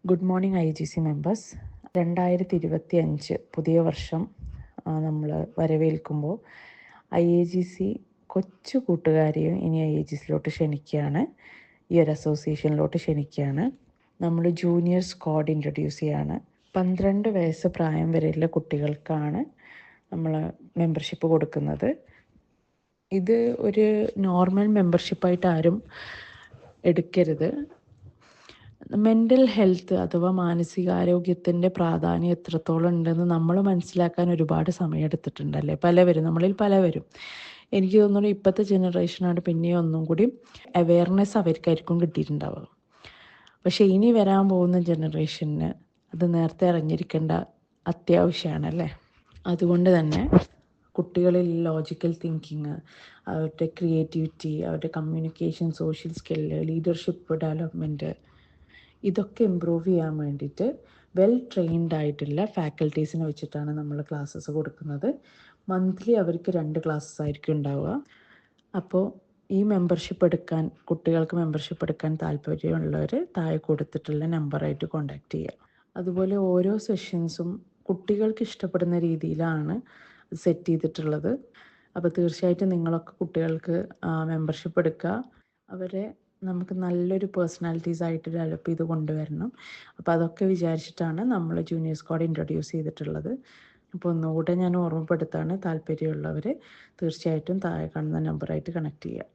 Good morning IAGC members. 2025 പുതിയ വർഷം നമ്മൾ വരവേൽക്കുമ്പോൾ IAGC കൊച്ചു കൂട്ടുകാരെയും ഇനി IAGCയിലോട്ട് ക്ഷണിക്കുകയാണ്. ഈ ഒരു അസോസിയേഷനിലോട്ട് ക്ഷണിക്കുകയാണ്. നമ്മൾ ജൂനിയർ സ്ക്വാഡ് ഇൻട്രൊഡ്യൂസ് ചെയ്യുകയാണ്. 12 വയസ്സ് പ്രായം വരെയുള്ള കുട്ടികൾക്കാണ് നമ്മൾ മെമ്പർഷിപ്പ് കൊടുക്കുന്നത്. ഇത് ഒരു നോർമൽ മെമ്പർഷിപ്പായിട്ട് ആരും എടുക്കരുത്. മെൻ്റൽ ഹെൽത്ത് അഥവാ മാനസികാരോഗ്യത്തിൻ്റെ പ്രാധാന്യം എത്രത്തോളം ഉണ്ടെന്ന് നമ്മൾ മനസ്സിലാക്കാൻ ഒരുപാട് സമയം എടുത്തിട്ടുണ്ടല്ലേ നമ്മളിൽ പലവരും. എനിക്ക് തോന്നുന്നു ഇപ്പോഴത്തെ ജനറേഷനാണ് പിന്നെയും ഒന്നും കൂടി അവെയർനെസ് അവർക്കായിരിക്കും കിട്ടിയിട്ടുണ്ടാവുക. പക്ഷേ ഇനി വരാൻ പോകുന്ന ജനറേഷന് അത് നേരത്തെ അറിഞ്ഞിരിക്കേണ്ട അത്യാവശ്യമാണല്ലേ. അതുകൊണ്ട് തന്നെ കുട്ടികളിൽ ലോജിക്കൽ തിങ്കിങ്, അവരുടെ ക്രിയേറ്റിവിറ്റി, അവരുടെ communication, social skill, leadership development, ഇതൊക്കെ ഇമ്പ്രൂവ് ചെയ്യാൻ വേണ്ടിയിട്ട് വെൽ ട്രെയിൻഡ് ആയിട്ടുള്ള ഫാക്കൽറ്റീസിനെ വെച്ചിട്ടാണ് നമ്മൾ ക്ലാസ്സസ് കൊടുക്കുന്നത്. മന്ത്ലി അവർക്ക് 2 ക്ലാസ്സസ് ആയിരിക്കും ഉണ്ടാവുക. അപ്പോൾ ഈ കുട്ടികൾക്ക് മെമ്പർഷിപ്പ് എടുക്കാൻ താല്പര്യമുള്ളവർ താഴെ കൊടുത്തിട്ടുള്ള നമ്പറായിട്ട് കോൺടാക്റ്റ് ചെയ്യുക. അതുപോലെ ഓരോ സെഷൻസും കുട്ടികൾക്ക് ഇഷ്ടപ്പെടുന്ന രീതിയിലാണ് സെറ്റ് ചെയ്തിട്ടുള്ളത്. അപ്പോൾ തീർച്ചയായിട്ടും നിങ്ങളൊക്കെ കുട്ടികൾക്ക് മെമ്പർഷിപ്പ് എടുക്കുക. അവരെ നമുക്ക് നല്ലൊരു പേഴ്സണാലിറ്റീസ് ആയിട്ട് ഡെവലപ്പ് ചെയ്ത് കൊണ്ടുവരണം. അപ്പോൾ അതൊക്കെ വിചാരിച്ചിട്ടാണ് നമ്മൾ ജൂനിയർ സ്ക്വാഡ് ഇൻട്രൊഡ്യൂസ് ചെയ്തിട്ടുള്ളത്. അപ്പോൾ ഒന്നുകൂടെ ഞാൻ ഓർമ്മപ്പെടുത്താണ്, താല്പര്യമുള്ളവർ തീർച്ചയായിട്ടും താഴെ കാണുന്ന നമ്പറായിട്ട് കണക്ട് ചെയ്യുക.